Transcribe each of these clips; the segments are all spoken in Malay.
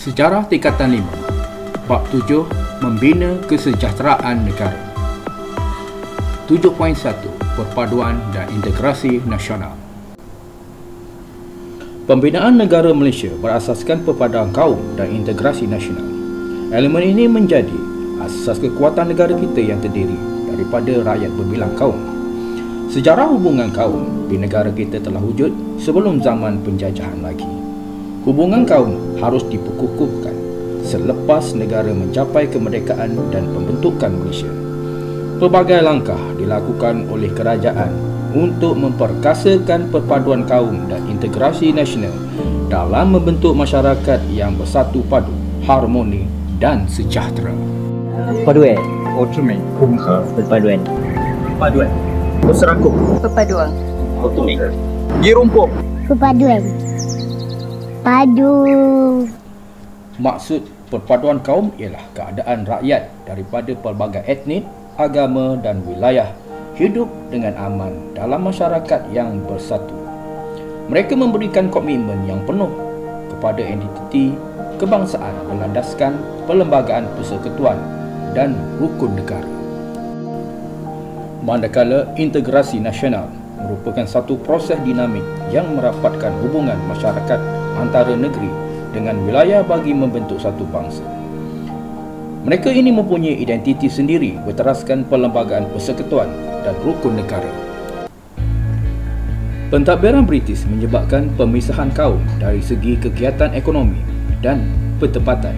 Sejarah Tingkatan 5 Bab 7 Membina Kesejahteraan Negara. 7.1 Perpaduan dan Integrasi Nasional. Pembinaan negara Malaysia berasaskan perpaduan kaum dan integrasi nasional. Elemen ini menjadi asas kekuatan negara kita yang terdiri daripada rakyat berbilang kaum. Sejarah hubungan kaum di negara kita telah wujud sebelum zaman penjajahan lagi. Hubungan kaum harus diperkukuhkan selepas negara mencapai kemerdekaan dan pembentukan Malaysia. Pelbagai langkah dilakukan oleh kerajaan untuk memperkasakan perpaduan kaum dan integrasi nasional dalam membentuk masyarakat yang bersatu padu, harmoni dan sejahtera. Perpaduan, 欧之美共和 perpaduan, perpaduan Berserangkup Perpaduan. Otomi Girumpuk Perpaduan. Padu. Maksud perpaduan kaum ialah keadaan rakyat daripada pelbagai etnik, agama dan wilayah hidup dengan aman dalam masyarakat yang bersatu. Mereka memberikan komitmen yang penuh kepada identiti kebangsaan berlandaskan perlembagaan persekutuan dan rukun negara. Manakala integrasi nasional merupakan satu proses dinamik yang merapatkan hubungan masyarakat antara negeri dengan wilayah bagi membentuk satu bangsa. Mereka ini mempunyai identiti sendiri berteraskan perlembagaan persekutuan dan rukun negara. Pentadbiran British menyebabkan pemisahan kaum dari segi kegiatan ekonomi dan pertempatan.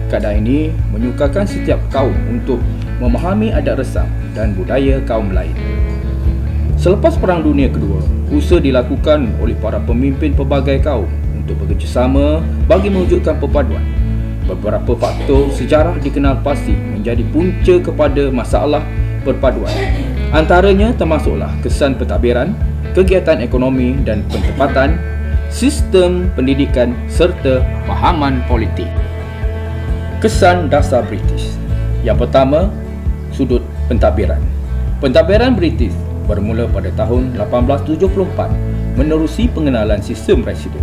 Keadaan ini menyukarkan setiap kaum untuk memahami adat resam dan budaya kaum lain. Selepas Perang Dunia Kedua, usaha dilakukan oleh para pemimpin pelbagai kaum untuk bekerjasama bagi mewujudkan perpaduan. Beberapa faktor sejarah dikenal pasti menjadi punca kepada masalah perpaduan. Antaranya termasuklah kesan pentadbiran, kegiatan ekonomi dan pertempatan, sistem pendidikan serta fahaman politik. Kesan dasar British. Yang pertama, sudut pentadbiran. Pentadbiran British bermula pada tahun 1874 menerusi pengenalan sistem residen.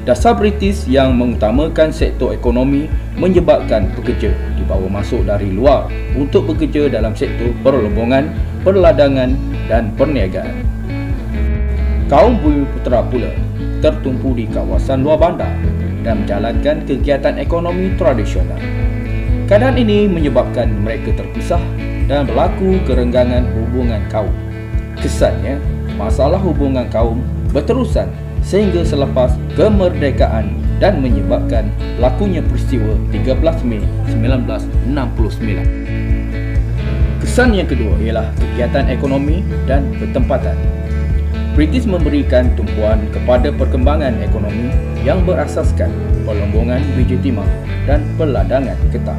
Dasar British yang mengutamakan sektor ekonomi menyebabkan pekerja dibawa masuk dari luar untuk bekerja dalam sektor perlombongan, perladangan dan perniagaan. Kaum bumi putera pula tertumpu di kawasan luar bandar dan menjalankan kegiatan ekonomi tradisional. Keadaan ini menyebabkan mereka terpisah dan berlaku kerenggangan hubungan kaum. Kesannya, masalah hubungan kaum berterusan sehingga selepas kemerdekaan dan menyebabkan lakunya peristiwa 13 Mei 1969. Kesan yang kedua ialah kegiatan ekonomi dan pertempatan. British memberikan tumpuan kepada perkembangan ekonomi yang berasaskan perlombongan biji timah dan perladangan getah.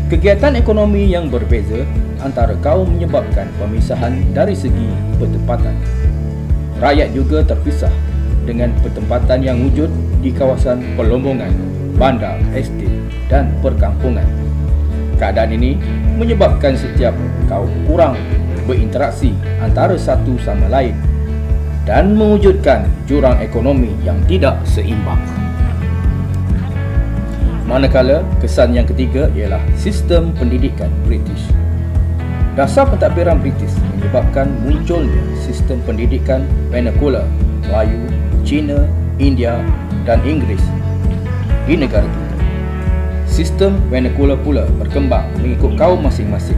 Kegiatan ekonomi yang berbeza antara kaum menyebabkan pemisahan dari segi pertempatan. Rakyat juga terpisah dengan pertempatan yang wujud di kawasan perlombongan, bandar, estet dan perkampungan. Keadaan ini menyebabkan setiap kaum kurang berinteraksi antara satu sama lain dan mewujudkan jurang ekonomi yang tidak seimbang. Manakala kesan yang ketiga ialah sistem pendidikan British. Dasar pentadbiran British menyebabkan munculnya sistem pendidikan vernacular Melayu, Cina, India dan Inggeris di negara kita. Sistem vernacular pula berkembang mengikut kaum masing-masing.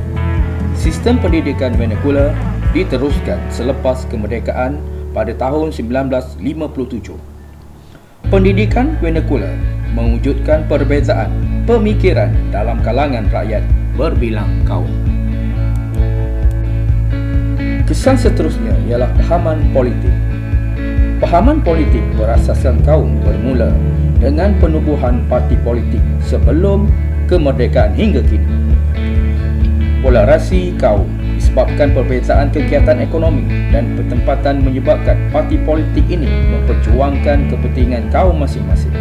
Sistem pendidikan vernacular diteruskan selepas kemerdekaan pada tahun 1957. Pendidikan vernacular mewujudkan perbezaan pemikiran dalam kalangan rakyat berbilang kaum. Kesan seterusnya ialah fahaman politik. Fahaman politik berasaskan kaum bermula dengan penubuhan parti politik sebelum kemerdekaan hingga kini. Polarasi kaum disebabkan perbezaan kegiatan ekonomi dan pertempatan menyebabkan parti politik ini memperjuangkan kepentingan kaum masing-masing.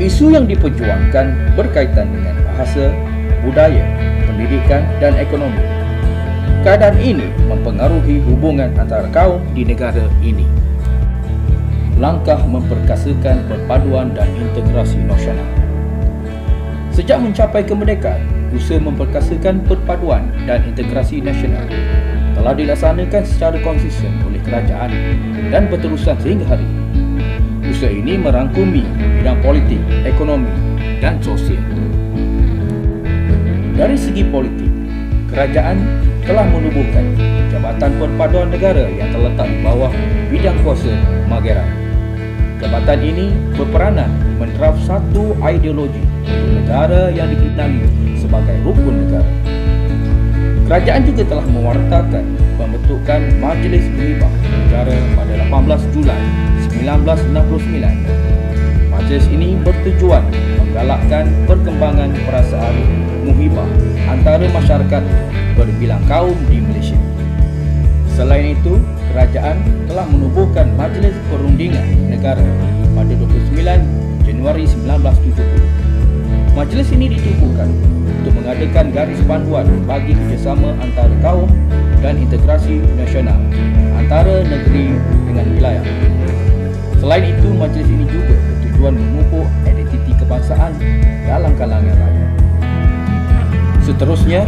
Isu yang diperjuangkan berkaitan dengan bahasa, budaya, pendidikan dan ekonomi. Keadaan ini mempengaruhi hubungan antara kaum di negara ini. Langkah memperkasakan perpaduan dan integrasi nasional. Sejak mencapai kemerdekaan, usaha memperkasakan perpaduan dan integrasi nasional telah dilaksanakan secara konsisten oleh kerajaan dan berterusan sehingga hari ini. Usaha ini merangkumi bidang politik, ekonomi dan sosial. Dari segi politik, kerajaan telah menubuhkan Jabatan Perpaduan Negara yang terletak di bawah bidang kuasa Mageran. Jabatan ini berperanan mendraft satu ideologi untuk negara yang dikenali sebagai rukun negara. Kerajaan juga telah mewartakan pembentukan Majlis Muhibah Negara pada 18 Julai 1969. Majlis ini bertujuan menggalakkan perkembangan perasaan muhibah antara masyarakat berbilang kaum di Malaysia. Selain itu, kerajaan telah menubuhkan Majlis Perundingan Negara pada 29 Januari 1970. Majlis ini ditubuhkan untuk mengadakan garis panduan bagi kerjasama antara kaum dan integrasi nasional antara negeri dengan wilayah. Selain itu, majlis ini juga bertujuan memupuk identiti kebangsaan dalam kalangan rakyat. Seterusnya,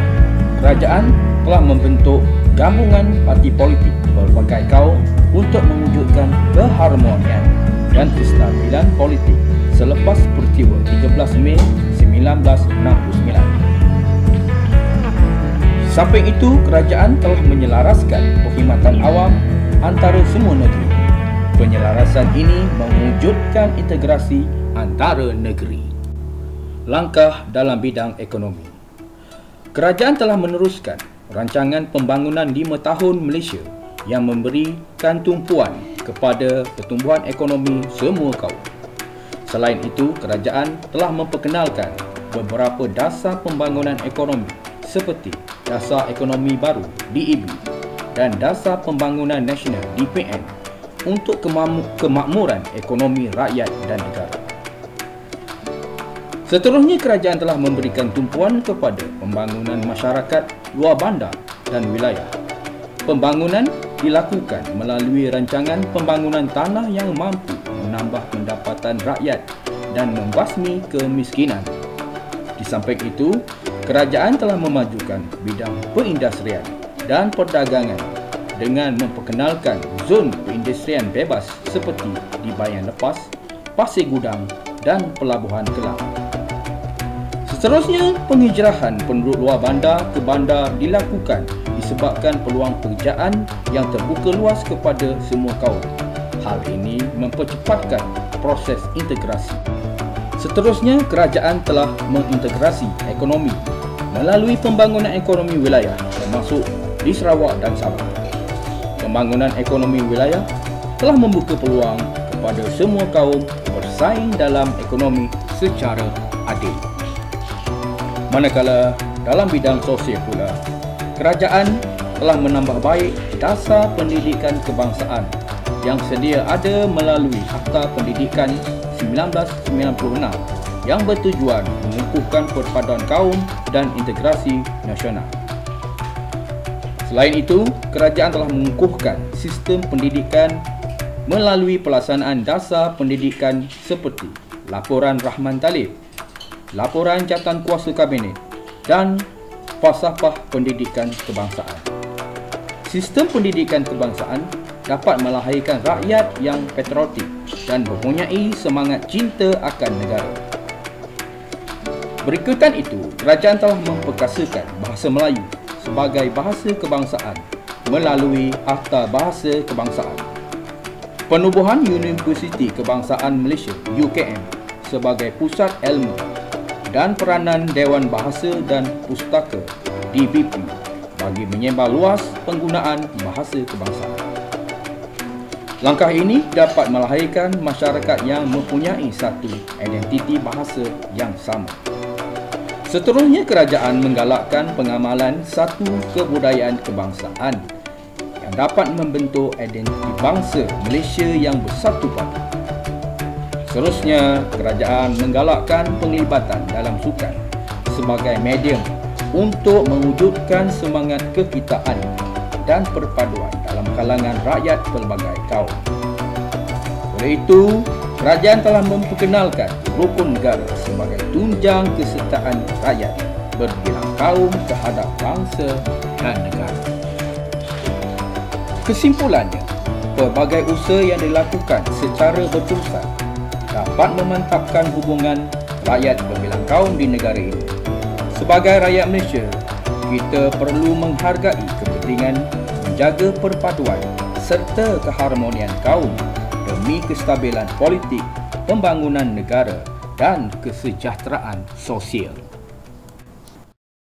kerajaan telah membentuk gabungan parti politik berbagai kaum untuk mewujudkan keharmonian dan kestabilan politik selepas peristiwa 13 Mei 1969. Samping itu, kerajaan telah menyelaraskan perkhidmatan awam antara semua negeri. Penyelarasan ini mewujudkan integrasi antara negeri. Langkah dalam bidang ekonomi. Kerajaan telah meneruskan rancangan pembangunan 5 tahun Malaysia yang memberikan tumpuan kepada pertumbuhan ekonomi semua kaum. Selain itu, kerajaan telah memperkenalkan beberapa dasar pembangunan ekonomi seperti Dasar Ekonomi Baru (DEB) dan Dasar Pembangunan Nasional (DPN) untuk kemakmuran ekonomi rakyat dan negara. Seterusnya, kerajaan telah memberikan tumpuan kepada pembangunan masyarakat luar bandar dan wilayah. Pembangunan dilakukan melalui rancangan pembangunan tanah yang mampu menambah pendapatan rakyat dan membasmi kemiskinan. Di samping itu, kerajaan telah memajukan bidang perindustrian dan perdagangan dengan memperkenalkan zon perindustrian bebas seperti di Bayan Lepas, Pasir Gudang dan Pelabuhan Kelang. Seterusnya, penghijrahan penduduk luar bandar ke bandar dilakukan disebabkan peluang pekerjaan yang terbuka luas kepada semua kaum. Hal ini mempercepatkan proses integrasi. Seterusnya, kerajaan telah mengintegrasi ekonomi melalui pembangunan ekonomi wilayah termasuk di Sarawak dan Sabah. Pembangunan ekonomi wilayah telah membuka peluang kepada semua kaum bersaing dalam ekonomi secara adil. Manakala dalam bidang sosial pula, kerajaan telah menambah baik dasar pendidikan kebangsaan yang sedia ada melalui Akta Pendidikan 1996 yang bertujuan mengukuhkan perpaduan kaum dan integrasi nasional. Selain itu, kerajaan telah mengukuhkan sistem pendidikan melalui pelaksanaan dasar pendidikan seperti Laporan Rahman Talib, Laporan Jabatan Kuasa Kabinet dan Falsafah Pendidikan Kebangsaan. Sistem pendidikan kebangsaan dapat melahirkan rakyat yang patriotik dan mempunyai semangat cinta akan negara. Berikutan itu, kerajaan telah memperkasakan bahasa Melayu sebagai bahasa kebangsaan melalui Akta Bahasa Kebangsaan. Penubuhan Universiti Kebangsaan Malaysia (UKM) sebagai pusat ilmu dan peranan Dewan Bahasa dan Pustaka (DBP) bagi menyebar luas penggunaan bahasa kebangsaan. Langkah ini dapat melahirkan masyarakat yang mempunyai satu identiti bahasa yang sama. Seterusnya, kerajaan menggalakkan pengamalan satu kebudayaan kebangsaan yang dapat membentuk identiti bangsa Malaysia yang bersatu padu. Seterusnya, kerajaan menggalakkan penglibatan dalam sukan sebagai medium untuk mewujudkan semangat kekitaan dan perpaduan dalam kalangan rakyat pelbagai kaum. Oleh itu, kerajaan telah memperkenalkan rukun negara sebagai tunjang kesertaan rakyat berbilang kaum terhadap bangsa dan negara. Kesimpulannya, pelbagai usaha yang dilakukan secara berterusan dapat memantapkan hubungan rakyat berbilang kaum di negara ini. Sebagai rakyat Malaysia, kita perlu menghargai kepentingan menjaga perpaduan serta keharmonian kaum demi kestabilan politik, pembangunan negara dan kesejahteraan sosial.